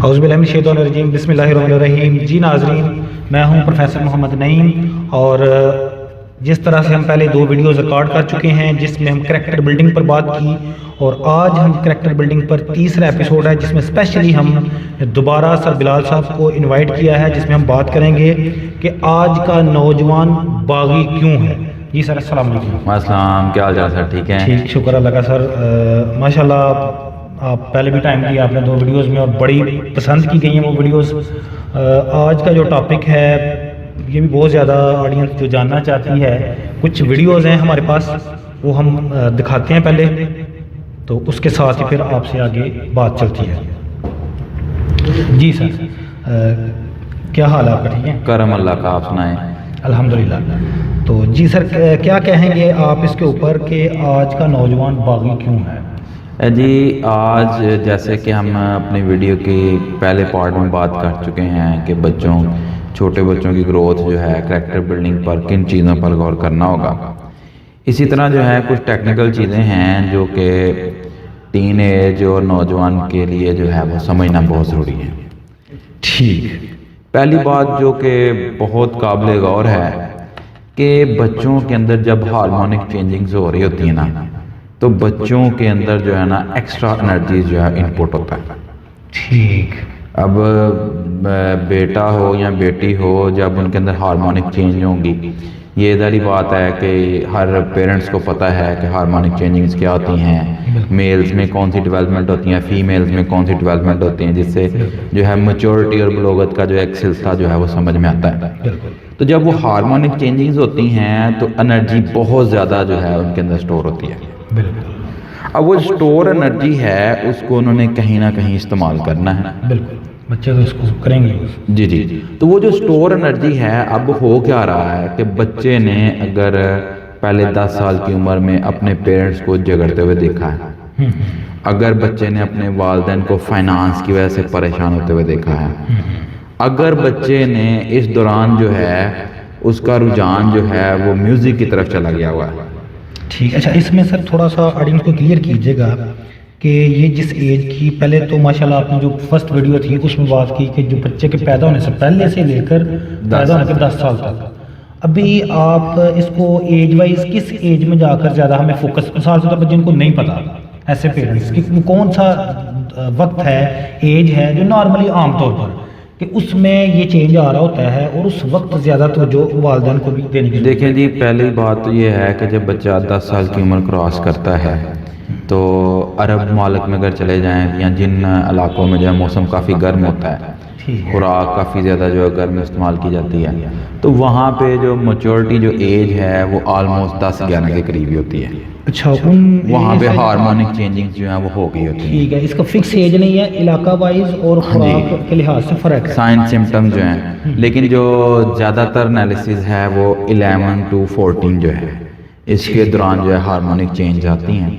اعوذ باللہ من الشیطان الرجیم، بسم اللہ الرحمن الرحیم۔ جی ناظرین، میں ہوں پروفیسر محمد نعیم، اور جس طرح سے ہم پہلے 2 ویڈیوز ریکارڈ کر چکے ہیں جس میں ہم کریکٹر بلڈنگ پر بات کی، اور آج ہم کریکٹر بلڈنگ پر تیسرا ایپیسوڈ ہے جس میں اسپیشلی ہم دوبارہ سر بلال صاحب کو انوائٹ کیا ہے، جس میں ہم بات کریں گے کہ آج کا نوجوان باغی کیوں ہے۔ جی سر، السلام علیکم۔ السلام، کیا حال چال سر؟ ٹھیک ہے؟ ٹھیک، شکر اللہ کا سر۔ ماشاءاللہ آپ پہلے بھی ٹائم دیا آپ نے 2 ویڈیوز میں، اور بڑی پسند کی گئی ہیں وہ ویڈیوز۔ آج کا جو ٹاپک ہے یہ بھی بہت زیادہ آڈینس جو جاننا چاہتی ہے، کچھ ویڈیوز ہیں ہمارے پاس وہ ہم دکھاتے ہیں پہلے، تو اس کے ساتھ ہی پھر آپ سے آگے بات چلتی ہے۔ جی سر، کیا حال ہے آپ کا؟ ٹھیک ہے، کرم اللہ کا، آپ سنائیں؟ الحمدللہ۔ تو جی سر، کیا کہیں گے آپ اس کے اوپر کہ آج کا نوجوان باغی کیوں ہے؟ جی، آج جیسے کہ ہم اپنی ویڈیو کی پہلے پارٹ میں بات کر چکے ہیں کہ چھوٹے بچوں کی گروتھ جو ہے کریکٹر بلڈنگ پر کن چیزوں پر غور کرنا ہوگا۔ اسی طرح جو ہے کچھ ٹیکنیکل چیزیں ہیں جو کہ ٹین ایج اور نوجوان کے لیے جو ہے وہ سمجھنا بہت ضروری ہے۔ ٹھیک، پہلی بات جو کہ بہت قابل غور ہے کہ بچوں کے اندر جب ہارمونک چینجنگز ہو رہی ہوتی ہیں نا، تو بچوں کے اندر جو ہے نا ایکسٹرا انرجیز جو ہے انپوٹ ہوتا ہے۔ ٹھیک، اب بیٹا ہو یا بیٹی ہو، جب ان کے اندر ہارمونک چینج ہوں گی، یہ ظاہری بات ہے کہ ہر پیرنٹس کو پتہ ہے کہ ہارمونک چینجنگز کیا ہوتی ہیں، میلز میں کون سی ڈیولپمنٹ ہوتی ہیں، فیمیلز میں کون سی ڈیولپمنٹ ہوتی ہیں، جس سے جو ہے میچورٹی اور بلوغت کا جو ایک سلسلہ جو ہے وہ سمجھ میں آتا ہے۔ تو جب وہ ہارمونک چینجنگز ہوتی ہیں تو انرجی بہت زیادہ جو ہے ان کے اندر سٹور ہوتی ہے۔ بالکل۔ اب وہ سٹور انرجی ہے، اس کو انہوں نے کہیں نہ کہیں استعمال کرنا ہے۔ بالکل، بچے تو اس کو کریں گے۔ جی، تو وہ جو سٹور انرجی ہے، اب ہو کیا رہا ہے کہ بچے نے اگر پہلے 10 سال کی عمر میں اپنے پیرنٹس کو جھگڑتے ہوئے دیکھا ہے، اگر بچے نے اپنے والدین کو فائنانس کی وجہ سے پریشان ہوتے ہوئے دیکھا ہے، اگر بچے نے اس دوران جو ہے اس کا رجحان جو ہے وہ میوزک کی طرف چلا گیا ہوا ہے۔ ٹھیک، اچھا، اس میں سر تھوڑا سا آڈینس کو کلیئر کیجیے گا کہ یہ جس ایج کی، پہلے تو ماشاءاللہ آپ نے جو فرسٹ ویڈیو تھی اس میں بات کی کہ جو بچے کے پیدا ہونے سے پہلے سے لے کر پیدا ہونے کے 10 سال تک، ابھی آپ اس کو ایج وائز کس ایج میں جا کر زیادہ ہمیں فوکس، مثال سے طور پر جن کو نہیں پتا ایسے پیرنٹس کہ کون سا وقت ہے، ایج ہے جو نارملی عام طور پر کہ اس میں یہ چینج آ رہا ہوتا ہے، اور اس وقت زیادہ توجہ والدین کو بھی دینے کی ضرورت ہے؟ دیکھیں جی، پہلی بات تو یہ ہے کہ جب بچہ 10 سال کی عمر کراس کرتا ہے تو عرب ممالک میں اگر چلے جائیں یا جن علاقوں میں جو ہے موسم کافی گرم ہوتا ہے، خوراک کافی زیادہ جو ہے گرم استعمال کی جاتی ہے، تو وہاں پہ جو میچورٹی جو ایج ہے وہ آلموسٹ 10-11 کے قریب ہی ہوتی ہے۔ اچھا، وہاں پہ ہارمونک چینجنگ جو ہیں وہ ہو گئی ہوتی ہیں۔ ٹھیک ہے، اس کا فکس ایج نہیں ہے، علاقہ وائز اور خوراک کے لحاظ سے فرق ہے، سائن سمٹم جو ہیں، لیکن جو زیادہ تر انالیسز ہے وہ 11 to 14 جو ہے اس کے دوران جو ہے ہارمونک چینج آتی ہیں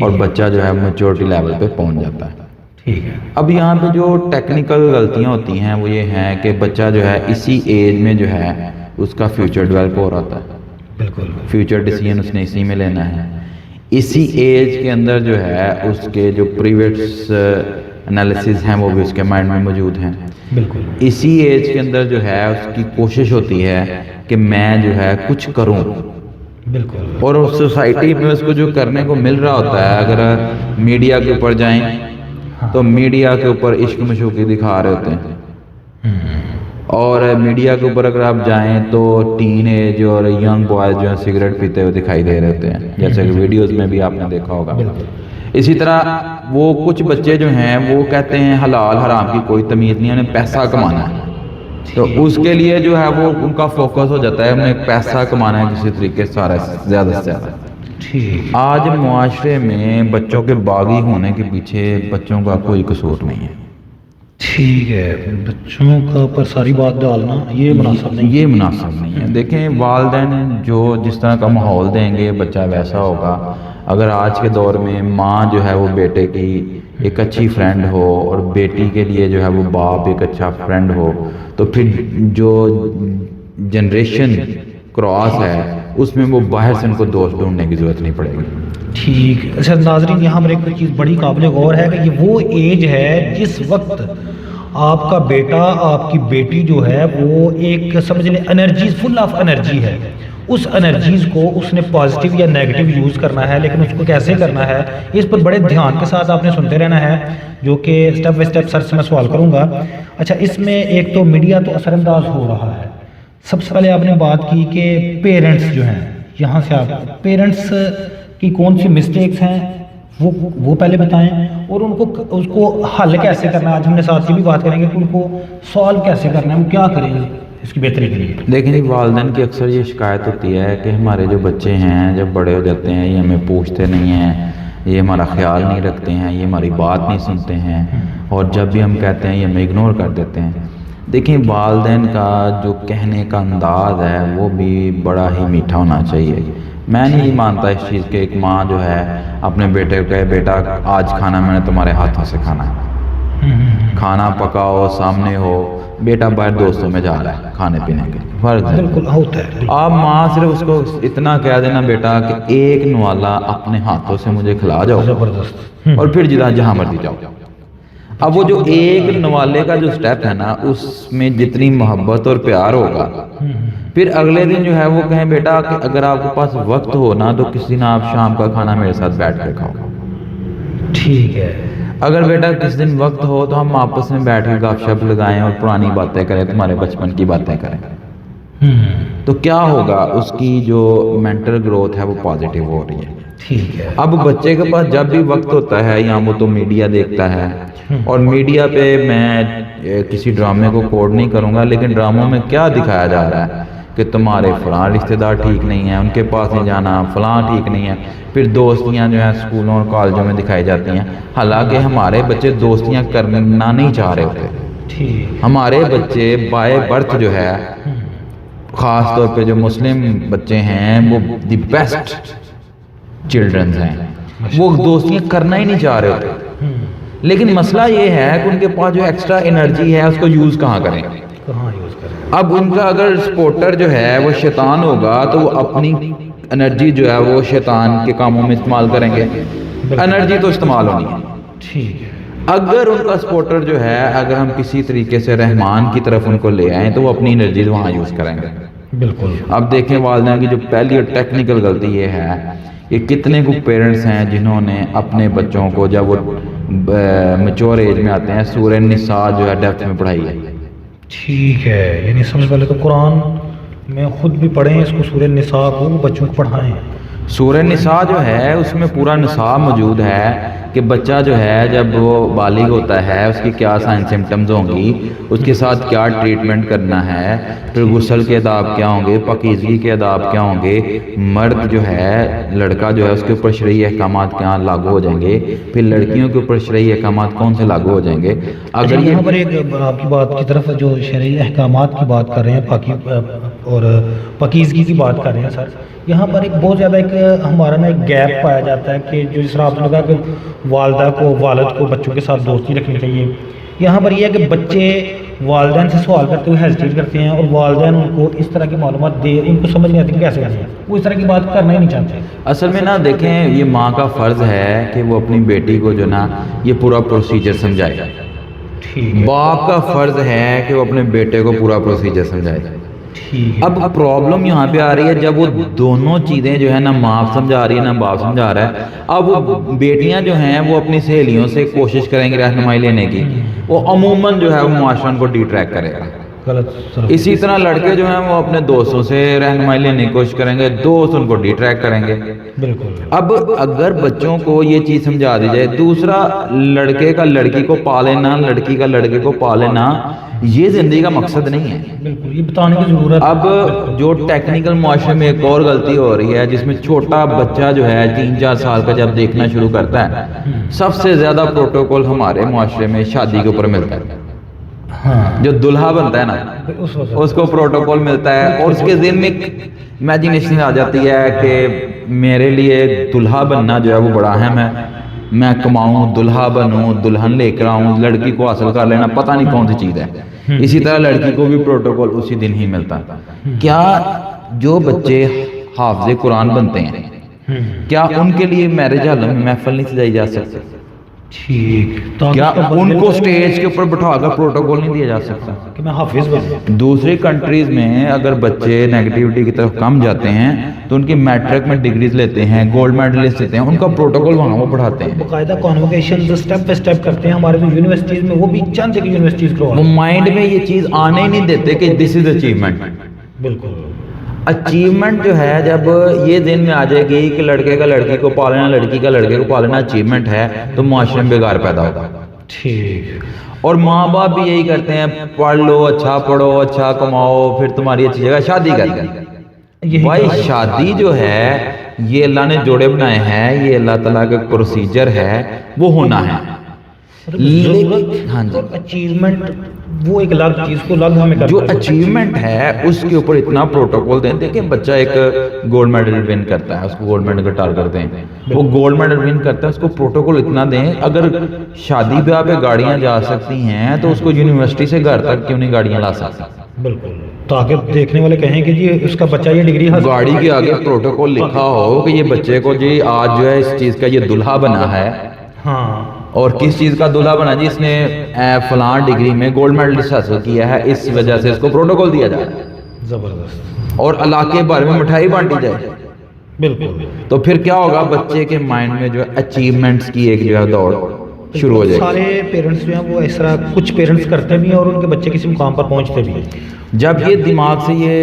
اور بچہ جو ہے میچورٹی لیول پہ پہنچ جاتا ہے۔ ٹھیک ہے، اب یہاں پہ جو ٹیکنیکل غلطیاں ہوتی ہیں وہ یہ ہیں کہ بچہ جو ہے اسی ایج میں جو ہے اس کا فیوچر ڈیولپ ہو رہا ہے، بالکل، فیوچر ڈیسیژن اس نے اسی میں لینا ہے، اسی ایج کے اندر جو ہے اس کے جو پریویٹس انالیسز ہیں وہ بھی اس کے مائنڈ میں موجود ہیں۔ بالکل، اسی ایج کے اندر جو ہے اس کی کوشش ہوتی ہے کہ میں جو ہے کچھ کروں، بالکل، اور سوسائٹی میں اس کو جو کرنے کو مل رہا ہوتا ہے، اگر میڈیا کے اوپر جائیں تو میڈیا کے اوپر عشق مشوقی دکھا رہے ہوتے ہیں، اور میڈیا کے اوپر اگر آپ جائیں تو ٹین ایج اور ینگ بوائز جو ہیں سگریٹ پیتے ہوئے دکھائی دے رہے ہوتے ہیں، جیسے کہ ویڈیوز میں بھی آپ نے دیکھا ہوگا۔ اسی طرح وہ کچھ بچے جو ہیں وہ کہتے ہیں حلال حرام کی کوئی تمیز نہیں، انہیں پیسہ کمانا ہے، تو اس کے لیے جو ہے وہ ان کا فوکس ہو جاتا ہے انہیں پیسہ کمانا ہے کسی طریقے سے زیادہ سے زیادہ۔ آج معاشرے میں بچوں کے باغی ہونے کے پیچھے بچوں کا کوئی قصور نہیں ہے۔ ٹھیک ہے، بچوں کا پر ساری بات ڈالنا یہ مناسب نہیں، یہ مناسب نہیں ہے۔ دیکھیں، والدین جو جس طرح کا ماحول دیں گے بچہ ویسا ہوگا۔ اگر آج کے دور میں ماں جو ہے وہ بیٹے کی ایک اچھی فرینڈ ہو اور بیٹی کے لیے جو ہے وہ باپ ایک اچھا فرینڈ ہو، تو پھر جو جنریشن کراس ہے اس میں وہ باہر سے ان کو دوست ڈھونڈنے کی ضرورت نہیں پڑے گی۔ ٹھیک، اچھا ناظرین، یہاں پر ایک چیز بڑی قابل غور ہے کہ یہ وہ ایج ہے جس وقت آپ کا بیٹا آپ کی بیٹی جو ہے وہ ایک سمجھ لیں انرجیز فل آف انرجی ہے، اس انرجیز کو اس نے پازیٹیو یا نیگیٹو یوز کرنا ہے، لیکن اس کو کیسے کرنا ہے اس پر بڑے دھیان کے ساتھ آپ نے سنتے رہنا ہے، جو کہ سٹیپ بائی سٹیپ سر سے میں سوال کروں گا۔ اچھا، اس میں ایک تو میڈیا تو اثر انداز ہو رہا ہے، سب سے پہلے آپ نے بات کی کہ پیرنٹس جو ہیں، یہاں سے آپ پیرنٹس کی کون سی مسٹیکس ہیں وہ پہلے بتائیں، اور ان کو اس کو حل کیسے کرنا ہے۔ آج ہم نے ساتھ ہی بھی بات کریں گے کہ ان کو سالو کیسے کرنا ہے، وہ کیا کریں گے اس کی بہتری کے لیے۔ دیکھیں جی، والدین کی اکثر یہ شکایت ہوتی ہے کہ ہمارے جو بچے ہیں جب بڑے ہو جاتے ہیں یہ ہمیں پوچھتے نہیں ہیں، یہ ہمارا خیال نہیں رکھتے ہیں، یہ ہماری بات نہیں سنتے ہیں، اور جب بھی ہم کہتے ہیں یہ ہمیں اگنور کر دیتے ہیں۔ دیکھیں، والدین کا جو کہنے کا انداز ہے وہ بھی بڑا ہی میٹھا ہونا چاہیے۔ میں نہیں مانتا اس چیز کہ ایک ماں جو ہے اپنے بیٹے کو کہے بیٹا آج کھانا میں نے تمہارے ہاتھوں سے کھانا ہے، کھانا پکاؤ سامنے ہو، بیٹا باہر دوستوں میں جا رہا ہے کھانے پینے کے، فرض ہے بالکل ہوتا ہے۔ آپ ماں صرف اس کو اتنا کہہ دینا بیٹا کہ ایک نوالا اپنے ہاتھوں سے مجھے کھلا جاؤ زبردست۔ اور پھر جہاں مرضی جاؤ۔ اب وہ جو ایک نوالے کا جو سٹیپ ہے نا، اس میں جتنی محبت اور پیار ہوگا، پھر اگلے دن جو ہے وہ کہیں بیٹا کہ اگر آپ کے پاس وقت ہو نا تو کسی دن آپ شام کا کھانا میرے ساتھ بیٹھ کے کھاؤ۔ ٹھیک ہے۔ اگر بیٹا کس دن وقت ہو تو ہم آپس میں بیٹھ کے گپ شپ لگائیں اور پرانی باتیں کریں، تمہارے بچپن کی باتیں کریں، تو کیا ہوگا؟ اس کی جو مینٹل گروتھ ہے وہ پازیٹیو ہو رہی ہے۔ ٹھیک ہے۔ اب بچے کے پاس جب بھی وقت ہوتا ہے یا وہ تو میڈیا دیکھتا ہے، اور میڈیا پہ میں کسی ڈرامے کو کوڈ نہیں کروں گا، لیکن ڈراموں میں کیا دکھایا جا رہا ہے کہ تمہارے فلاں رشتہ دار ٹھیک نہیں ہیں، ان کے پاس نہیں جانا، فلاں ٹھیک نہیں ہے، پھر دوستیاں جو ہیں اسکولوں اور کالجوں میں دکھائی جاتی ہیں، حالانکہ ہمارے بچے دوستیاں کرنا نہیں چاہ رہے ہوتے۔ ٹھیک۔ ہمارے بچے بائی برتھ جو ہے، خاص طور پہ جو مسلم بچے ہیں، وہ دی بیسٹ چلڈرنز ہیں، وہ دوستیاں کرنا ہی نہیں چاہ رہے ہوتے، لیکن مسئلہ یہ ہے کہ ان کے پاس جو ایکسٹرا انرجی ہے اس کو یوز کہاں کریں۔ کہاں یوز کریں؟ اب ان کا اگر سپورٹر جو ہے وہ شیطان ہوگا تو وہ اپنی انرجی جو ہے وہ شیطان کے کاموں میں استعمال کریں گے، انرجی تو استعمال ہونی ہے۔ ٹھیک ہے۔ اگر ان کا سپورٹر جو ہے، اگر ہم کسی طریقے سے رحمان کی طرف ان کو لے آئیں تو وہ اپنی انرجی وہاں یوز کریں گے۔ بالکل۔ اب دیکھیں والدین کی جو پہلی اور ٹیکنیکل غلطی یہ ہے، یہ کتنے کو پیرنٹس ہیں جنہوں نے اپنے بچوں کو جب وہ میچور ایج میں آتے ہیں سورہ نساء جو ہے ڈیپتھ میں پڑھائی ہے۔ ٹھیک ہے، یعنی سب سے پہلے تو قرآن میں خود بھی پڑھیں اس کو، سورہ نساء کو بچوں کو پڑھائیں۔ سورہ نساء جو ہے اس میں پورا نصاب موجود ہے کہ بچہ جو ہے جب وہ بالغ ہوتا ہے اس کی کیا سائن سمٹمز ہوں گی، اس کے ساتھ کیا ٹریٹمنٹ کرنا ہے، پھر غسل کے آداب کیا ہوں گے، پاکیزگی کے آداب کیا ہوں گے، مرد جو ہے لڑکا جو ہے اس کے اوپر شرعی احکامات کیا لاگو ہو جائیں گے، پھر لڑکیوں کے اوپر شرعی احکامات کون سے لاگو ہو جائیں گے۔ اگر یہاں پر ایک آپ کی بات کی طرف جو شرعی احکامات کی بات کر رہے ہیں، پاکی اور پاکیزگی کی بات کر رہے ہیں سر، یہاں پر ایک بہت زیادہ ایک ہمارا نا ایک گیپ پایا جاتا ہے کہ جو جس طرح آپ نے کہا کہ والدہ کو والد کو بچوں کے ساتھ دوستی رکھنی چاہیے، یہاں پر یہ ہے کہ بچے والدین سے سوال کرتے ہوئے ہیزیٹیٹ کرتے ہیں اور والدین ان کو اس طرح کی معلومات دے، ان کو سمجھ نہیں آتی کہ کیسے کرنا ہے، وہ اس طرح کی بات کرنا ہی نہیں چاہتے۔ اصل میں نا دیکھیں، یہ ماں کا فرض ہے کہ وہ اپنی بیٹی کو جو نا یہ پورا پروسیجر سمجھائے، باپ کا فرض ہے کہ وہ اپنے بیٹے کو پورا پروسیجر سمجھائے۔ اب پرابلم یہاں پہ آ رہی ہے جب وہ دونوں چیزیں جو ہے نا ماں سمجھا رہی ہے نہ باپ سمجھا رہا ہے، اب وہ بیٹیاں جو ہیں وہ اپنی سہیلیوں سے کوشش کریں گے رہنمائی لینے کی، وہ عموماً جو ہے وہ معاشرہ کو ڈی ٹریک کرے گا۔ اسی طرح لڑکے جو ہیں وہ اپنے دوستوں سے رہنمائی لینے کی کوشش کریں گے، دوست ان کو ڈی ٹریک کریں گے۔ اب اگر بچوں کو یہ چیز سمجھا دی جائے، دوسرا لڑکے کا لڑکی کو پا لینا، لڑکی کا لڑکے کو پا لینا، یہ زندگی کا مقصد نہیں ہے۔ بالکل، یہ بتانے کی ضرورت۔ اب جو ٹیکنیکل معاشرے میں ایک اور غلطی ہو رہی ہے جس میں چھوٹا بچہ جو ہے 3-4 سال کا جب دیکھنا شروع کرتا ہے، سب سے زیادہ پروٹوکول ہمارے معاشرے میں شادی کے اوپر ملتا ہے۔ جو دلہا بنتا ہے نا اس کو پروٹوکول ملتا ہے، اور اس کے ذہن میں امیجنیشن آ جاتی ہے کہ میرے لیے دلہا بننا جو ہے وہ بڑا اہم ہے، میں کماؤں، دلہا بنوں، دلہن لے کر آؤں، لڑکی کو حاصل کر لینا پتہ نہیں کون سی چیز ہے۔ اسی طرح لڑکی کو بھی پروٹوکول اسی دن ہی ملتا ہے۔ کیا جو بچے حافظ قرآن بنتے ہیں، کیا ان کے لیے میرج ہال میں محفل نہیں سجائی جا سکتی؟ ٹھیک، تو کیا ان کو سٹیج کے اوپر بٹھا کر پروٹوکول نہیں دیا جا سکتا؟ کہ میں حافظ بن دوسری کنٹریز میں اگر بچے نیگیٹیوٹی کی طرف کم جاتے ہیں تو ان کی میٹرک میں ڈگریز لیتے ہیں، گولڈ میڈلسٹ لیتے ہیں، ان کا پروٹوکول وہاں وہ پڑھاتے ہیں، باقاعدہ کانووکیشن اسٹیپ بائی اسٹیپ کرتے ہیں ہمارے جو یونیورسٹیز میں، وہ بھی چند جگہ یونیورسٹیز وہ کروا مائنڈ میں یہ چیز آنے ہی نہیں دیتے کہ دس از اچیومنٹ۔ بالکل اچیومنٹ جو ہے جب یہ ذہن میں آ جائے گی کہ لڑکے کا لڑکی کو پالنا، لڑکی کا لڑکے کو پالنا اچیومنٹ ہے، تو معاشرے میں بگاڑ پیدا ہوگا۔ ٹھیک، اور ماں باپ بھی یہی کرتے ہیں، پڑھ لو، اچھا پڑھو، اچھا کماؤ، پھر تمہاری اچھی جگہ شادی کر دی۔ بھائی شادی جو ہے یہ اللہ نے جوڑے بنائے ہیں، یہ اللہ تعالیٰ کا پروسیجر ہے، وہ ہونا ہے۔ ہاں جی، اچیومنٹ وہ ایک الگ چیز کو الگ ہمیں جو اچیومنٹ ہے اس کے اوپر اتنا پروٹوکول دیں۔ دیکھیں بچہ ایک گولڈ میڈل ون کرتا ہے، اس کو گولڈ میڈل کا ٹارگٹ دیں، وہ گولڈ میڈل ون کرتا ہے، اس کو پروٹوکول اتنا دیں۔ اگر شادی بیاہ پہ گاڑیاں جا سکتی ہیں تو اس کو یونیورسٹی سے گھر تک کیوں نہیں گاڑیاں لا سکتا؟ بالکل، تاکہ دیکھنے والے کہیں کہ جی اس کا بچہ یہ ڈگری حاصل، گاڑی کے آگے پروٹوکول لکھا ہو کہ یہ بچے کو جی آج جو ہے اس چیز کا یہ دلہا بنا ہے، ہاں، اور کس چیز کا دلہا بنا جی، اس نے فلاں ڈگری میں گولڈ میڈل حاصل کیا ہے، اس وجہ سے اس کو پروٹوکول دیا جائے زبردست، اور علاقے بھر میں مٹھائی بانٹی جائے۔ بالکل۔ تو پھر کیا ہوگا، بچے کے مائنڈ میں جو ہے اچیومنٹس کی ایک جو ہے دوڑ شروع ہو جائے گی۔ سارے پیرنٹس جو ہیں وہ اس طرح کچھ پیرنٹس کرتے بھی ہیں اور ان کے بچے کسی مقام پر پہنچتے بھی ہیں۔ جب یہ دماغ سے یہ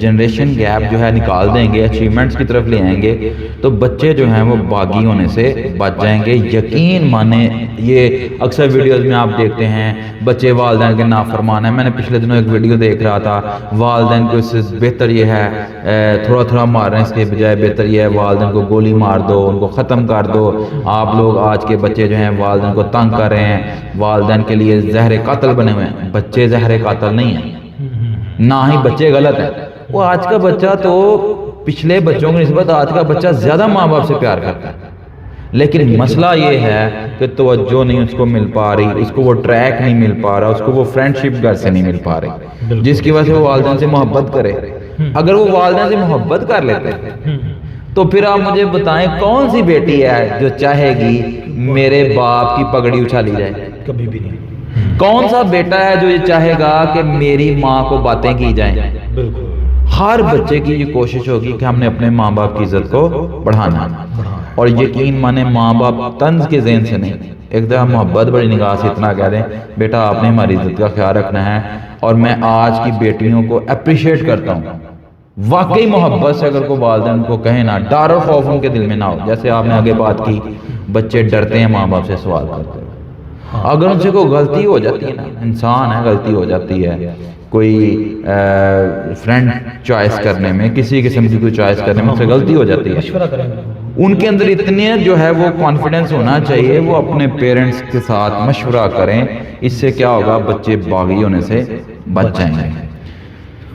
جنریشن گیپ جو ہے نکال دیں گے، اچیومنٹس کی طرف لے آئیں گے، تو بچے جو ہیں وہ باغی ہونے سے بچ جائیں گے۔ یقین مانے، یہ اکثر ویڈیوز میں آپ دیکھتے ہیں بچے والدین کے نافرمان ہیں۔ میں نے پچھلے دنوں ایک ویڈیو دیکھ رہا تھا، والدین کو اس سے بہتر یہ ہے تھوڑا تھوڑا مارنے اس کے بجائے بہتر یہ ہے والدین کو گولی مار دو، ان کو ختم کر دو۔ آپ لوگ آج کے بچے جو ہیں والدین کو تنگ کر رہے ہیں، والدین کے لیے زہر قاتل بنے ہوئے ہیں۔ بچے زہر قاتل نہیں ہیں، نہ ہی بچے غلط ہیں۔ وہ آج کا بچہ تو پچھلے بچوں کی نسبت آج کا بچہ زیادہ ماں باپ سے پیار کرتا ہے، لیکن مسئلہ یہ ہے کہ توجہ نہیں اس کو مل پا رہی، اس کو وہ ٹریک نہیں مل پا رہا، اس کو وہ فرینڈشپ گھر سے نہیں مل پا رہی، جس کی وجہ سے وہ والدین سے محبت کرے۔ اگر وہ والدین سے محبت کر لیتے تو پھر آپ مجھے بتائیں کون سی بیٹی ہے جو چاہے گی میرے باپ کی پگڑی اچھالی جائے؟ کبھی بھی نہیں۔ کون سا بیٹا ہے جو یہ چاہے گا کہ میری ماں کو باتیں کی جائیں؟ بالکل، ہر بچے کی یہ کوشش ہوگی کہ ہم نے اپنے ماں باپ کی عزت کو بڑھانا ہے، اور یقین مانے ماں باپ طنز کے ذہن سے نہیں، ایک دفعہ محبت بڑی نگاہ سے اتنا کہہ دیں بیٹا آپ نے ہماری عزت کا خیال رکھنا ہے۔ اور میں آج کی بیٹیوں کو اپریشیٹ کرتا ہوں، واقعی محبت سے اگر کوئی والدین کو کہے نا، ڈر اور خوف ان کے دل میں نہ ہو۔ جیسے آپ نے آگے بات کی، بچے ڈرتے ہیں ماں باپ سے سوال کرتے ہیں، اگر ان سے کوئی غلطی ہو جاتی ہے نا، انسان ہے غلطی ہو جاتی ہے، کوئی فرینڈ چوائس کرنے میں، کسی قسم کی کوئی چوائس کرنے میں ان سے غلطی ہو جاتی ہے، مشورہ کریں گے، ان کے اندر اتنے جو ہے وہ کانفیڈنس ہونا چاہیے، وہ اپنے پیرنٹس کے ساتھ مشورہ کریں۔ اس سے کیا ہوگا، بچے باغی ہونے سے بچ جائیں گے۔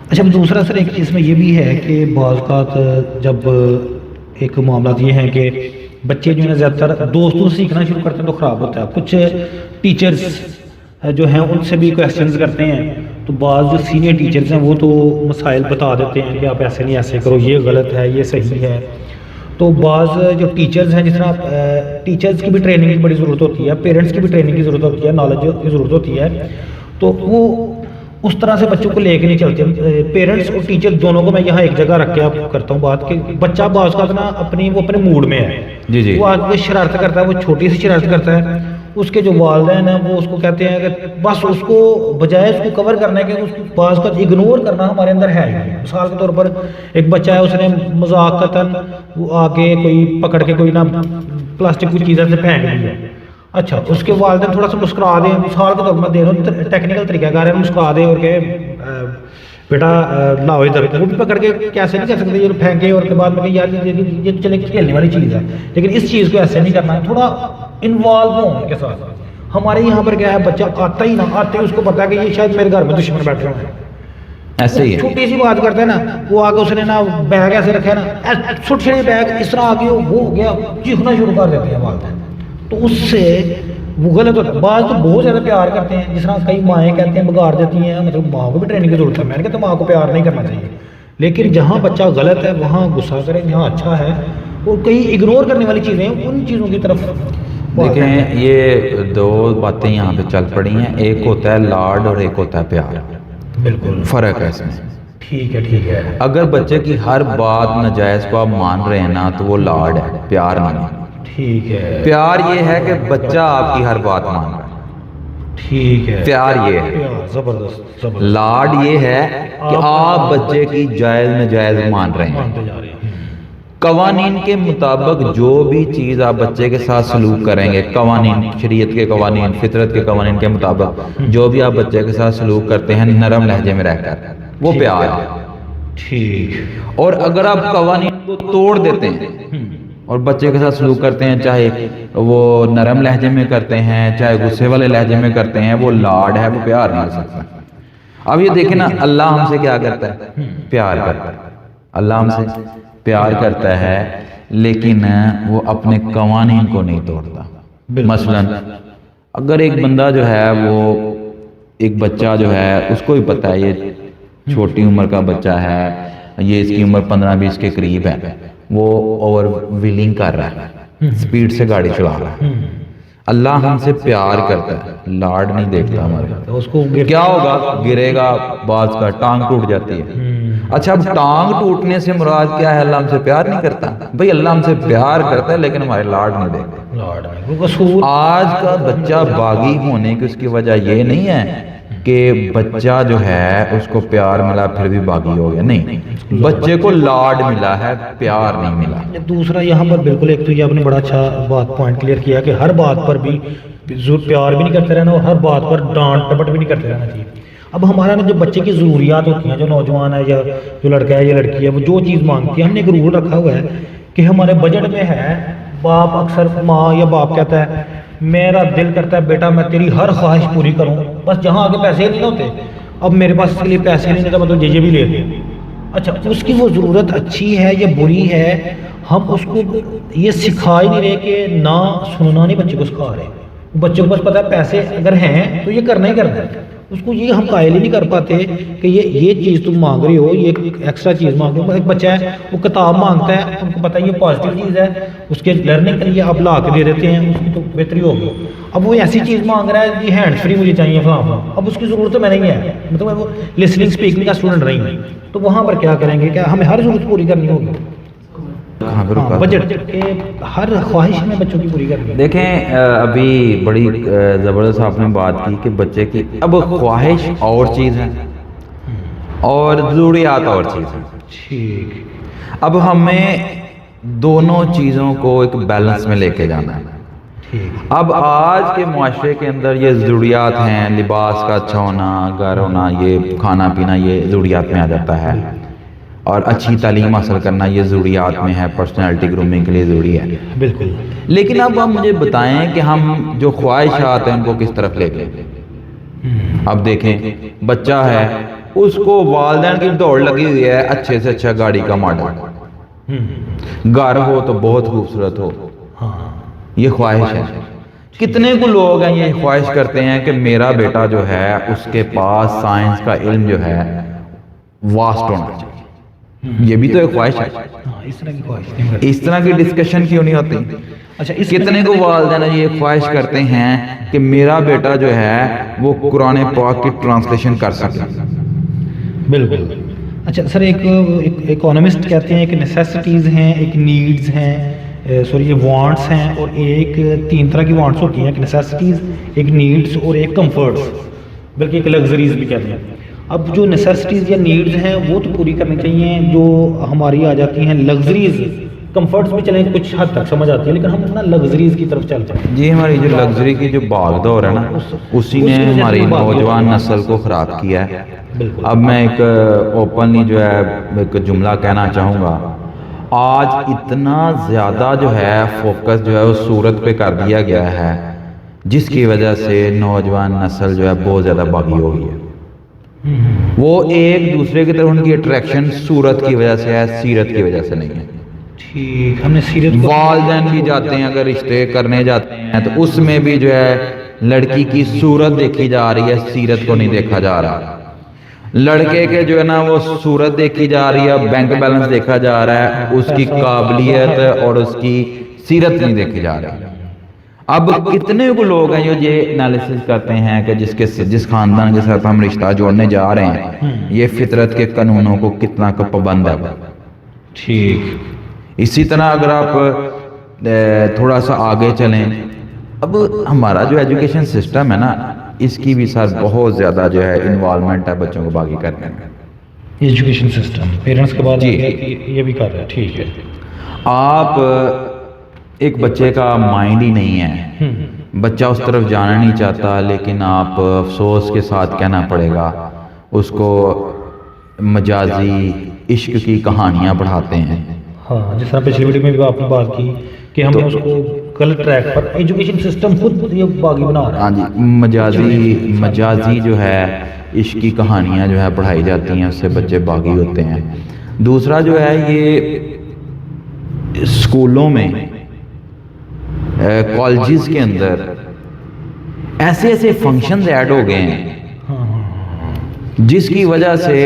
اچھا، دوسرا سر ایک چیز میں یہ بھی ہے کہ بعض اوقات جب ایک معاملات یہ ہیں کہ بچے جو ہیں زیادہ تر دوستوں سے سیکھنا شروع کرتے ہیں تو خراب ہوتا ہے۔ کچھ ٹیچرز جو ہیں ان سے بھی کویسچنز کرتے ہیں، تو بعض جو سینئر ٹیچرز ہیں وہ تو مسائل بتا دیتے ہیں کہ آپ ایسے نہیں ایسے کرو، یہ غلط ہے، یہ صحیح ہے۔ تو بعض جو ٹیچرز ہیں، جس طرح ٹیچرز کی بھی ٹریننگ کی بڑی ضرورت ہوتی ہے، پیرنٹس کی بھی ٹریننگ کی ضرورت ہوتی ہے، نالج کی ضرورت ہوتی ہے، تو وہ اس طرح سے بچوں کو لے کے نہیں چلتے۔ پیرنٹس اور ٹیچر دونوں کو میں یہاں ایک جگہ رکھ کے آپ کرتا ہوں بات کہ بچہ بعض کا نا وہ اپنے موڈ میں ہے، جی جی، وہ آگے شرارت کرتا ہے، وہ چھوٹی سی شرارت کرتا ہے، اس کے جو والدین ہیں وہ اس کو کہتے ہیں کہ بس اس کو بجائے اس کو کور کرنے کے اس کو بعض کا اگنور کرنا ہمارے اندر ہے۔ مثال کے طور پر ایک بچہ ہے، اس نے مذاقتاً وہ آگے کوئی پکڑ کے کوئی نا پلاسٹک کی چیزیں سے پھینک دی ہے، اچھا اس کے والدین تھوڑا سا مسکرا دیں، مثال کے طور پر دے رہا ہوں، ٹیکنیکل طریقہ کار ہے، مسکرا دیں اور کہ بیٹا لاؤ ادھر، وہ بھی پکڑ کے کیسے نہیں کر سکتے یہ پھینکے اور کے بعد میں کہ یار یہ چلے کھیلنے والی چیز ہے، لیکن اس چیز کو ایسے نہیں کرنا ہے، تھوڑا انوالو ہوں ان کے ساتھ۔ ہمارے یہاں پر کیا ہے، بچہ آتا ہی نہ آتے ہی اس کو پتا ہے کہ یہ شاید میرے گھر میں دشمن بیٹھ رہے ہیں، ایسے ہی ہے۔ چھوٹی سی بات کرتے ہیں نا، وہ آگے اس نے نا بیگ ایسے رکھے نا، چھوٹے چھوٹے بیگ اس طرح آگے وہ ہو گیا، چیخنا شروع کر دیتے ہیں والدین، تو اس سے وہ غلط ہوتا ہے۔ بعض تو بہت زیادہ پیار کرتے ہیں، جس طرح کئی مائیں کہتے ہیں بگاڑ دیتی ہیں، مطلب ماں کو بھی ٹریننگ کی ضرورت ہے، میں نے کہتا ماں کو پیار نہیں کرنا چاہیے، لیکن جہاں بچہ غلط ہے وہاں غصہ کریں، جہاں اچھا ہے، اور کئی اگنور کرنے والی چیزیں ہیں ان چیزوں کی طرف دیکھیں یہ دو باتیں یہاں پہ چل پڑی ہیں، ایک ہوتا ہے لاڈ اور ایک ہوتا ہے پیار، بالکل فرق ہے اس میں۔ ٹھیک ہے اگر بچے کی ہر بات ناجائز کو آپ مان رہے ہیں نا تو وہ لاڈ ہے، پیار نہیں ہے۔ ٹھیک ہے پیار یہ ہے کہ بچہ آپ کی ہر بات مان رہا ہے، ٹھیک ہے پیار یہ ہے۔ پیار، زبردست زبردست، لاڈ یہ ہے کہ آپ بچے کی جائز ناجائز مان رہے ہیں، مانتے جا رہے ہیں۔ قوانین کے مطابق جو بھی چیز آپ بچے کے ساتھ سلوک کریں گے، قوانین، شریعت کے قوانین، فطرت کے قوانین کے مطابق جو بھی آپ بچے کے ساتھ سلوک کرتے ہیں نرم لہجے میں رہ کر، وہ پیار ہے۔ ٹھیک، اور اگر آپ قوانین کو توڑ دیتے ہیں اور بچے کے ساتھ سلوک کرتے ہیں، چاہے وہ نرم لہجے میں کرتے ہیں چاہے غصے والے لہجے میں کرتے ہیں، وہ لاڈ ہے، وہ پیار نہیں ہو سکتا۔ اب یہ دیکھیں نا، اللہ ہم سے کیا کرتا ہے؟ پیار کرتا ہے۔ اللہ ہم سے پیار کرتا ہے لیکن وہ اپنے قوانین کو نہیں توڑتا۔ مثلا اگر ایک بندہ جو ہے، وہ ایک بچہ جو ہے، اس کو بھی پتہ ہے یہ چھوٹی عمر کا بچہ ہے، یہ اس کی عمر 15-20 کے قریب ہے، وہ اوور ویلنگ کر رہا ہے، سپیڈ سے گاڑی چلا رہا ہے، اللہ ہم سے پیار کرتا ہے، لاڈ نہیں دیکھتا ہمارے۔ اس کو کیا ہوگا؟ گرے گا، بعض کا ٹانگ ٹوٹ جاتی ہے۔ اچھا، اب ٹانگ ٹوٹنے سے مراد کیا ہے؟ اللہ ہم سے پیار نہیں کرتا؟ بھئی اللہ ہم سے پیار کرتا ہے لیکن ہمارے لاڈ نہیں دیکھتا۔ لاڈ نہیں، وہ قصور آج کا بچہ باغی ہونے کی اس کی وجہ یہ نہیں ہے کہ بچہ جو ہے اس کو پیار ملا پھر بھی باغی ہو گیا، نہیں، بچے کو لاڈ ملا ہے، پیار نہیں ملا۔ دوسرا یہاں پر بالکل ایک تو یہ آپ نے بڑا اچھا بات پوائنٹ کلیئر کیا کہ ہر بات پر بھی پیار بھی نہیں کرتے رہنا اور ہر بات پر ڈانٹ ٹپٹ بھی نہیں کرتے رہنا چاہیے۔ اب ہمارا نا جو بچے کی ضروریات ہوتی ہیں، جو نوجوان ہے یا جو لڑکا ہے یا لڑکی ہے، وہ جو چیز مانگتی ہے، ہم نے ایک رول رکھا ہوا ہے کہ ہمارے بجٹ میں ہے، باپ اکثر ماں یا باپ کہتا ہے میرا دل کرتا ہے بیٹا میں تیری ہر خواہش پوری کروں، بس جہاں آگے پیسے نہیں ہوتے، اب میرے پاس اس کے لیے پیسے نہیں ہوتے مطلب یہ بھی لے لیں۔ اچھا، اس کی وہ ضرورت اچھی ہے یا بری ہے، ہم اس کو یہ سکھا ہی نہیں رہے کہ نہ سننا نہیں بچے کو سکھا رہے۔ بچے کو بس پتا ہے پیسے اگر ہیں تو یہ کرنا ہی کرنا ہے، اس کو یہ ہم قائل ہی نہیں کر پاتے کہ یہ چیز تم مانگ رہی ہو، یہ ایکسٹرا چیز مانگ رہے ہو۔ ایک بچہ ہے وہ کتاب مانگتا ہے، ان کو پتہ ہے یہ پازیٹیو چیز ہے، اس کے لرننگ کے لیے آپ لا کے دے دیتے ہیں، اس کی تو بہتری ہوگی۔ اب وہ ایسی چیز مانگ رہا ہے جی ہینڈ فری مجھے چاہیے فلاں فلاں، اب اس کی ضرورت تو میں نہیں ہے، مطلب وہ لسننگ اسپیکنگ کا اسٹوڈنٹ رہی ہوں، تو وہاں پر کیا کریں گے؟ کیا ہمیں ہر ضرورت پوری کرنی ہوگی؟ بجٹ کے ہر خواہش میں بچوں کی پوری کرنی ہے۔ دیکھیں ابھی بڑی زبردست آپ نے بات کی کہ بچے کی اب خواہش اور چیز ہے اور ضروریات اور چیز ہے۔ ٹھیک، اب ہمیں دونوں چیزوں کو ایک بیلنس میں لے کے جانا ہے۔ ٹھیک، اب آج کے معاشرے کے اندر یہ ضروریات ہیں، لباس کا اچھا ہونا، گھر ہونا، یہ کھانا پینا، یہ ضروریات میں آ جاتا ہے، اور اچھی تعلیم حاصل کرنا یہ ضروریات میں ہے، پرسنالٹی گرومنگ کے لیے ضروری ہے۔ بالکل۔ لیکن اب ہم مجھے بتائیں کہ ہم جو خواہشات ہیں ان کو کس طرف لے گئے۔ اب دیکھیں بچہ ہے، اس کو والدین کی دوڑ لگی ہوئی ہے اچھے سے اچھا گاڑی کا ماڈل، گھر ہو تو بہت خوبصورت ہو، یہ خواہش ہے۔ کتنے کو لوگ ہیں یہ خواہش کرتے ہیں کہ میرا بیٹا جو ہے اس کے پاس سائنس کا علم جو ہے واسٹ ہونا چاہیے، یہ بھی تو ایک خواہش ہے۔ اس طرح کی خواہش نہیں کرتے۔ اس طرح کی ڈسکشن کیوں نہیں ہوتی؟ اچھا، کتنے کو والدین یہ خواہش کرتے ہیں کہ میرا بیٹا جو ہے وہ قرآن پاک کی ٹرانسلیشن کر سکے۔ بالکل۔ اچھا سر، ایک اکانومسٹ کہتے ہیں کہ نیسیسٹیز ہیں، ایک نیڈز ہیں، سوری یہ وانٹس ہیں، اور ایک 3 طرح کی وانٹس ہوتی ہیں، ایک نیسیسٹیز، ایک نیڈز اور ایک کمفرٹس، بلکہ ایک لگژریز بھی کہتے ہیں۔ اب جو نیسیسٹیز یا نیڈز ہیں وہ تو پوری کرنی چاہیے، جو ہماری آ جاتی ہیں لگژریز، کمفرٹس بھی چلیں کچھ حد تک سمجھ آتی ہے، لیکن ہم نا لگژریز کی طرف چلتے ہیں۔ جی، ہماری جو لگژری کی جو باغ دور ہے نا، اسی نے ہماری نوجوان نسل کو خراب کیا ہے۔ اب میں ایک اوپنلی جو ہے ایک جملہ کہنا چاہوں گا، آج اتنا زیادہ جو ہے فوکس جو ہے اس صورت پہ کر دیا گیا ہے جس کی وجہ سے نوجوان نسل جو ہے بہت زیادہ باغی ہو گئی ہے۔ وہ ایک دوسرے کی طرف ان کی اٹریکشن صورت کی وجہ سے ہے، سیرت کی وجہ سے نہیں ہے۔ ٹھیک، ہم نے سیرت کو والدین بھی جاتے ہیں اگر رشتے کرنے جاتے ہیں تو اس میں بھی جو ہے لڑکی کی صورت دیکھی جا رہی ہے، سیرت کو نہیں دیکھا جا رہا۔ لڑکے کے جو ہے نا وہ صورت دیکھی جا رہی ہے، بینک بیلنس دیکھا جا رہا ہے، اس کی قابلیت اور اس کی سیرت نہیں دیکھی جا رہی۔ اب کتنے کو لوگ ہیں جو یہ انالیسس کرتے ہیں کہ جس خاندان کے ساتھ ہم رشتہ جوڑنے جا رہے ہیں یہ فطرت کے قانونوں کو کتنا کا پابند ہے. ٹھیک. اسی طرح اگر آپ تھوڑا سا آگے چلیں، اب ہمارا جو ایجوکیشن سسٹم ہے نا اس کی بھی سر بہت زیادہ جو ہے انوالومنٹ ہے بچوں کو باغی کرنے میں. ایجوکیشن سسٹم پیرنٹس کے بعد جی. یہ بھی کر رہا ہے. ٹھیک ہے. آپ ایک بچے کا مائنڈ ہی نہیں ہے، بچہ اس طرف جانا نہیں چاہتا، لیکن آپ افسوس کے ساتھ کہنا پڑے گا اس کو مجازی عشق کی کہانیاں پڑھاتے ہیں. ہاں جس طرح پچھلی ویڈیو میں بھی آپ نے بات کی کہ ہم نے اس کو غلط ٹریک پر ایجوکیشن سسٹم خود یہ باغی بنا رہا ہے. ہاں جی، مجازی جو ہے عشق کی کہانیاں جو ہے پڑھائی جاتی ہیں، اس سے بچے باغی ہوتے ہیں. دوسرا جو ہے یہ اسکولوں میں کالجز کے اندر ایسے فنکشنز ایڈ ہو گئے ہیں جس کی وجہ سے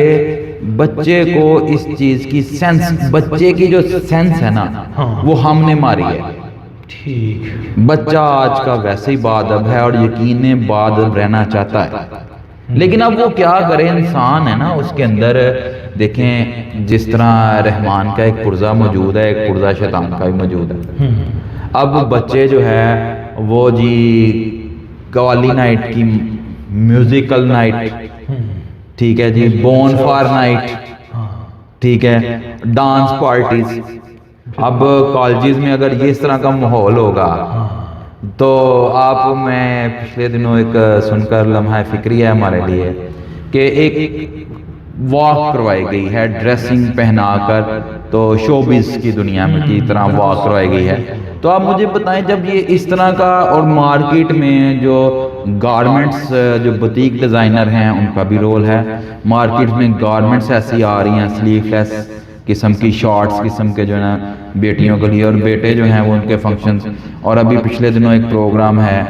بچے کو اس چیز کی سینس، بچے کی جو سینس ہے نا وہ ہم نے ماری ہے. ٹھیک. بچہ آج کا ویسے ہی بادب ہے اور یقین بادب رہنا چاہتا ہے، لیکن اب وہ کیا کرے، انسان ہے نا اس کے اندر دیکھیں جس طرح رحمان کا ایک پرزہ موجود ہے، ایک پرزہ شیطان کا بھی موجود ہے. اب بچے جو ہے وہ جی قوالی نائٹ کی میوزیکل نائٹ، ٹھیک ہے جی، بون فار نائٹ، ٹھیک ہے، ڈانس پارٹیز. اب کالجز میں اگر یہ اس طرح کا ماحول ہوگا تو آپ، میں پچھلے دنوں ایک سن کر لمحہ فکری ہے ہمارے لیے کہ ایک واک کروائی گئی ہے ڈریسنگ پہنا کر، تو شوبز کی دنیا میں کی طرح واک کروائی گئی ہے. تو آپ مجھے بتائیں جب یہ اس طرح کا، اور مارکیٹ میں جو گارمنٹس، جو بوتیک ڈیزائنر ہیں ان کا بھی رول ہے، مارکیٹ میں گارمنٹس ایسی آ رہی ہیں سلیو لیس قسم کی، شارٹس قسم کے جو ہے نا بیٹیوں کے لیے، اور بیٹے جو ہیں وہ ان کے فنکشنز. اور ابھی پچھلے دنوں ایک پروگرام ہے،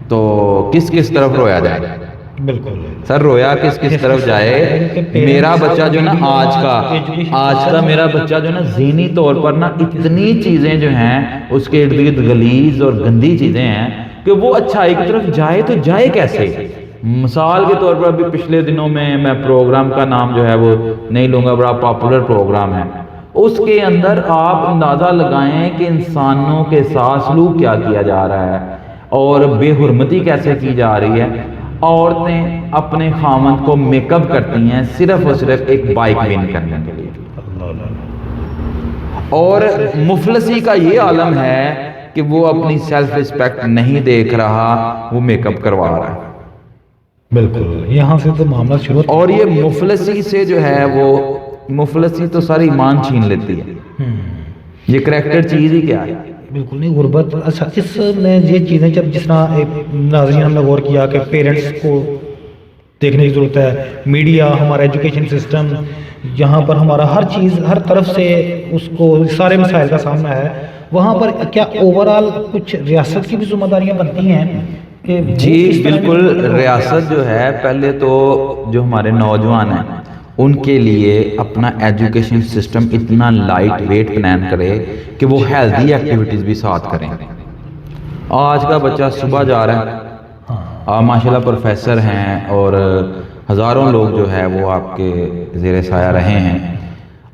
تو کس طرف رویا جائے؟ بالکل سر رویا کس طرف جائے؟ میرا بچہ جو ہے نا آج کا میرا بچہ جو ہے نا ذہنی طور پر نا اتنی چیزیں جو ہیں اس کے ارد گرد غلیظ اور گندی چیزیں ہیں کہ وہ اچھائی کی طرف جائے تو جائے کیسے؟ مثال کے طور پر ابھی پچھلے دنوں میں پروگرام کا نام جو ہے وہ نہیں لوں گا، بڑا پاپولر پروگرام ہے، اس کے اندر آپ اندازہ لگائیں کہ انسانوں کے ساتھ سلوک کیا جا رہا ہے اور بے حرمتی کیسے کی جا رہی ہے. عورتیں اپنے خامند کو میک اپ کرتی ہیں صرف اور صرف ایک بائک ون کرنے کے لیے، اور مفلسی کا یہ عالم ہے کہ وہ اپنی سیلف ریسپیکٹ نہیں دیکھ رہا، وہ میک اپ کروا رہا ہے. بالکل یہاں سے تو معاملہ شروع. اور یہ مفلسی سے جو ہے وہ مفلسی تو ساری ایمان چھین لیتی ہے. یہ کریکٹر چیز ہی کیا ہے؟ بالکل نہیں، غربت. اچھا اس میں یہ چیزیں جب جس طرح ناظرین ہم نے غور کیا کہ پیرنٹس کو دیکھنے کی ضرورت ہے، میڈیا، ہمارا ایجوکیشن سسٹم، یہاں پر ہمارا ہر چیز ہر طرف سے اس کو سارے مسائل کا سامنا ہے، وہاں پر کیا اوورآل کچھ ریاست کی بھی ذمہ داریاں بنتی ہیں؟ جی بالکل. ریاست جو ہے پہلے تو جو ہمارے نوجوان ہیں ان کے لیے اپنا ایجوکیشن سسٹم اتنا لائٹ ویٹ پلان کرے کہ وہ ہیلدی ایکٹیویٹیز بھی ساتھ کریں. آج کا بچہ صبح جا رہا ہے، ماشاءاللہ پروفیسر ہیں اور ہزاروں لوگ جو ہے وہ آپ کے زیر سایہ رہے ہیں.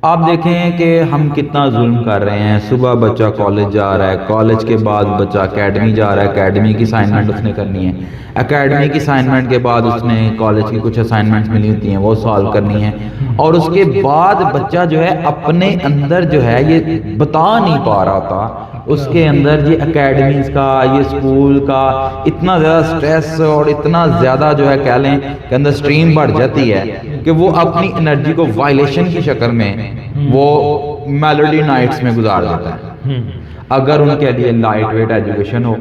آپ دیکھیں کہ ہم کتنا ظلم کر رہے ہیں. صبح بچہ کالج جا رہا ہے، کالج کے بعد بچہ اکیڈمی جا رہا ہے، اکیڈمی کی اسائنمنٹ اس نے کرنی ہے، اکیڈمی کی اسائنمنٹ کے بعد اس نے کالج کی کچھ اسائنمنٹس ملی ہوتی ہیں وہ سالو کرنی ہے، اور اس کے بعد بچہ جو ہے اپنے اندر جو ہے یہ بتا نہیں پا رہا تھا، اس کے اندر یہ اکیڈمیز کا، یہ اسکول کا اتنا زیادہ سٹریس اور اتنا زیادہ جو ہے کہہ لیں کہ اندر سٹریم بڑھ جاتی ہے کہ وہ اپنی انرجی کو وائلیشن کی شکل میں وہ میلوڈی نائٹس میں گزار دیتا ہے. اگر ان کے لیے لائٹ ویٹ ایجوکیشن ہو،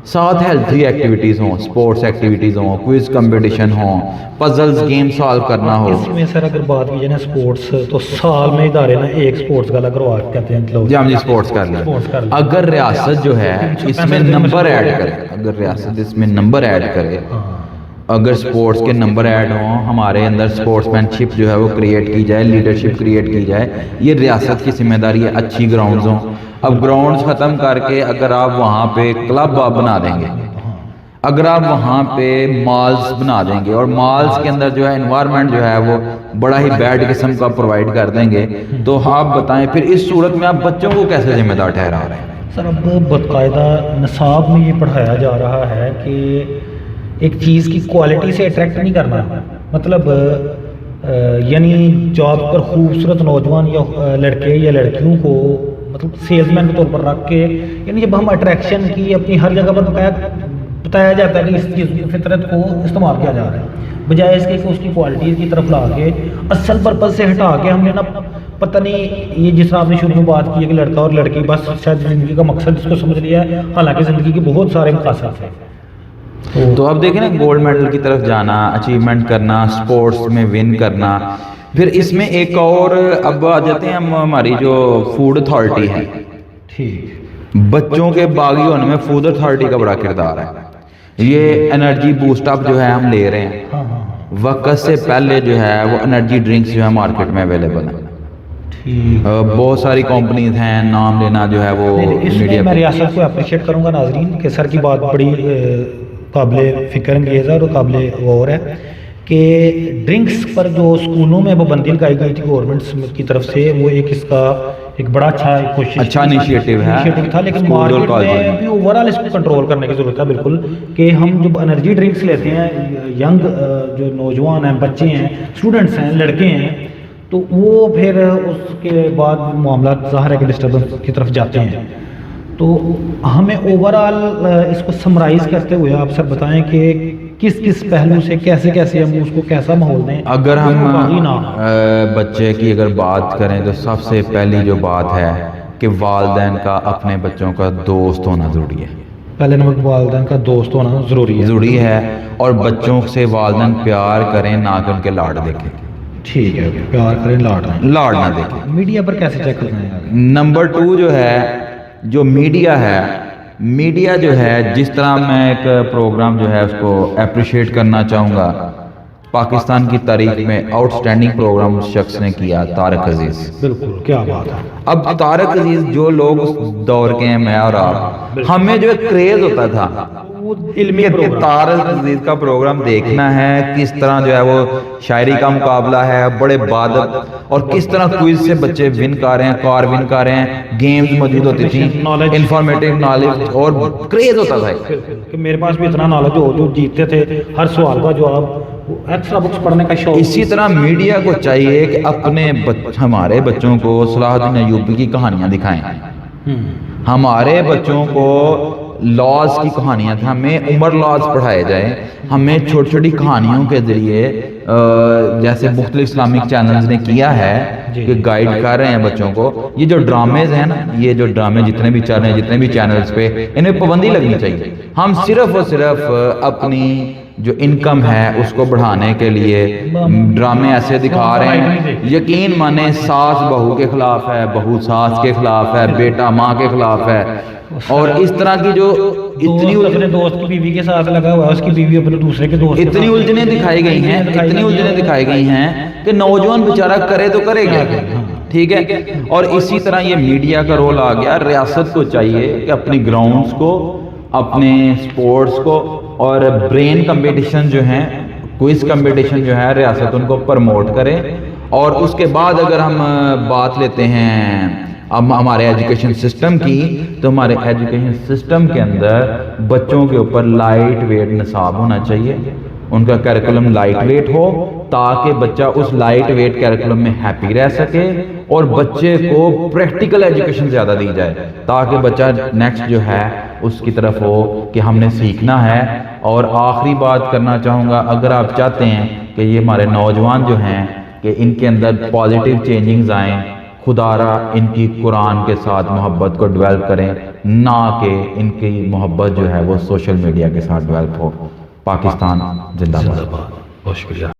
ساتھ ہیلتھی ایکٹیویٹیز ہوں، سپورٹس ایکٹیویٹیز ہوں، کوئز کمپٹیشن ہوں، پزلز گیم سالو کرنا ہو. اس میں سر اگر بات کی جائے نا سپورٹس، تو سال میں ادارے نا ایک سپورٹس کا کروا کہتے ہیں لوگ. جی ہم جی سپورٹس کر لیں. اگر ریاست جو ہے اس میں نمبر ایڈ کرے، اگر ریاست اس میں نمبر ایڈ کرے، اگر سپورٹس کے نمبر ایڈ ہوں، ہمارے اندر سپورٹس مین شپ جو ہے وہ کریٹ کی جائے، لیڈرشپ کریٹ کی جائے، یہ ریاست کی ذمہ داری ہے. اچھی گراؤنڈز ہوں، اب گراؤنڈز ختم کر کے اگر آپ وہاں پہ کلب آپ بنا دیں گے، اگر آپ وہاں پہ مالز بنا دیں گے اور مالز کے اندر جو ہے انوائرمنٹ جو ہے وہ بڑا ہی بیڈ قسم کا پرووائڈ کر دیں گے، تو آپ بتائیں پھر اس صورت میں آپ بچوں کو کیسے ذمہ دار ٹھہرا رہے ہیں؟ سر اب باقاعدہ نصاب میں یہ پڑھایا جا رہا ہے کہ ایک چیز کی کوالٹی سے اٹریکٹ نہیں کرنا، مطلب یعنی جاب پر خوبصورت نوجوان یا لڑکے یا لڑکیوں کو مطلب سیلز مین کے طور پر رکھ کے، یعنی جب ہم اٹریکشن کی اپنی ہر جگہ پر بتایا جاتا ہے کہ اس چیز کی فطرت کو استعمال کیا جا رہا ہے، بجائے اس کے کہ اس کی کوالٹی کی طرف لا کے اصل پرپز سے ہٹا کے ہم نے نا پتہ نہیں یہ جس طرح آپ نے شروع میں بات کی ہے کہ لڑکا اور لڑکی بس شاید زندگی کا مقصد اس کو سمجھ لیا ہے، حالانکہ زندگی کے بہت سارے مقاصد ہیں۔ تو اب دیکھیں نا گولڈ میڈل کی طرف جانا، اچیومنٹ کرنا، سپورٹس میں ون کرنا، پھر اس میں ایک اور اب آ جاتے ہیں ہم ہماری جو فوڈ اتھارٹی ہے، ٹھیک، بچوں کے باغی ہونے میں فوڈ اتھارٹی کا بڑا کردار ہے۔ یہ انرجی بوسٹ اپ جو ہے ہم لے رہے ہیں، ہاں ہاں وقت سے پہلے جو ہے وہ انرجی ڈرنکس جو ہے مارکیٹ میں اویلیبل ہیں، ٹھیک۔ بہت ساری کمپنیز ہیں، نام لینا جو ہے وہ اس میں میں ریاست کو اپریشیٹ کروں گا ناظرین کہ سر کی بات بڑی قابل فکر انگیز ہے اور قابل غور ہے کہ ڈرنکس پر جو اسکولوں میں پابندی لگائی گئی تھی گورنمنٹ کی طرف سے، وہ ایک اس کا ایک بڑا اچھا کوشش اچھا انیشیٹو تھا، لیکن اسکول اور مارکیٹ کالج میں بھی اوور آل اس کو کنٹرول کرنے کی ضرورت ہے بالکل، کہ ہم جب انرجی ڈرنکس لیتے ہیں، ینگ جو نوجوان ہیں، بچے ہیں، اسٹوڈنٹس ہیں، لڑکے ہیں، تو وہ پھر اس کے بعد معاملات ظاہر ہے کہ ڈسٹربنس کی طرف جاتے ہیں۔ تو ہمیں اوور آل اس کو سمرائز کرتے ہوئے آپ سر بتائیں کہ کس کس پہلو سے کیسے کیسے ہم اس کو کیسا ماحول دیں اگر ہم بچے کی اگر بات کریں تو سب سے پہلی جو بات ہے کہ والدین کا اپنے بچوں کا دوست ہونا ضروری ہے، پہلے نمبر والدین کا دوست ہونا ضروری ہے، اور بچوں سے والدین پیار کریں نہ کہ ان کے لاڈ دیکھیں، ٹھیک ہے، پیار کریں لاڈ نہ دیکھیں۔ میڈیا پر کیسے چیک کرنا ہے؟ نمبر 2 جو ہے جو میڈیا ہے، میڈیا جو ہے جس طرح میں ایک پروگرام جو ہے اس کو اپریشیٹ کرنا چاہوں گا، پاکستان کی تاریخ میں آؤٹ سٹینڈنگ پروگرام اس شخص نے کیا، طارق عزیز۔ بالکل، کیا بات ہے۔ اب طارق عزیز جو لوگ اس دور کے ہیں، میں اور آپ، ہمیں جو ایک کریز ہوتا تھا علمی کہ طارق عزیز کا پروگرام دیکھنا ہے، کس طرح جو ہے وہ شاعری کا مقابلہ ہے، بڑے بادب، اور کس طرح کوئز سے بچے ون کر رہے ہیں، کار ون کر رہے ہیں، گیمز موجود ہوتی تھیں، انفارمیٹیو نالج، اور کریز ہوتا تھا کہ میرے پاس بھی اتنا نالج ہو جو جیتتے تھے ہر سوال کا جواب، ایکسٹرا بکس پڑھنے کا شوق۔ اسی طرح میڈیا کو چاہیے کہ اپنے ہمارے بچوں کو صلاح الدین ایوبی کی کہانیاں دکھائیں، ہمارے بچوں کو لاز کی کہانیاں تھیں، ہمیں عمر لاز پڑھائے جائیں، ہمیں چھوٹی چھوٹی کہانیوں کے ذریعے جیسے مختلف اسلامک چینلز نے کیا ہے کہ گائیڈ کر رہے ہیں بچوں کو۔ یہ جو ڈرامز ہیں نا، یہ جو ڈرامے جتنے بھی چل رہے ہیں، جتنے بھی چینلز پہ، انہیں پابندی لگنی چاہیے۔ ہم صرف اور صرف اپنی جو انکم ہے اس کو بڑھانے کے لیے ڈرامے ایسے دکھا رہے ہیں، یقین مانیں ساس بہو کے خلاف ہے، بہو ساس کے خلاف ہے، بیٹا ماں کے خلاف ہے، اور اس طرح کی جو اتنی اپنے دوست کی بیوی کے ساتھ لگا ہوا ہے، اس کی بیوی اپنے دوسرے کے دوست، اتنی الجھنیں دکھائی گئی ہیں، اتنی الجھنیں دکھائی گئی ہیں کہ نوجوان بیچارہ کرے تو کرے گا، ٹھیک ہے۔ اور اسی طرح یہ میڈیا کا رول آ گیا، ریاست کو چاہیے کہ اپنی گراؤنڈز کو، اپنے سپورٹس کو، اور برین کمپٹیشن جو ہیں، کوئز کمپٹیشن جو ہے، ریاست ان کو پرموٹ کرے۔ اور اس کے بعد اگر ہم بات لیتے ہیں اب ہمارے ایجوکیشن سسٹم کی، تو ہمارے ایجوکیشن سسٹم کے اندر بچوں کے اوپر لائٹ ویٹ نصاب ہونا چاہیے، ان کا کیریکولم لائٹ ویٹ ہو تاکہ بچہ اس لائٹ ویٹ کیریکولم میں ہیپی رہ سکے، اور بچے کو پریکٹیکل ایجوکیشن زیادہ دی جائے تاکہ بچہ نیکسٹ جو ہے اس کی طرف ہو کہ ہم نے سیکھنا ہے۔ اور آخری بات کرنا چاہوں گا، اگر آپ چاہتے ہیں کہ یہ ہمارے نوجوان جو ہیں کہ ان کے اندر پازیٹیو چینجنگز آئیں، خدا را ان کی قرآن کے ساتھ محبت کو ڈیولپ کریں، نہ کہ ان کی محبت جو ہے وہ سوشل میڈیا کے ساتھ ڈیولپ ہو۔ پاکستان زندہ باد۔ بہت شکریہ۔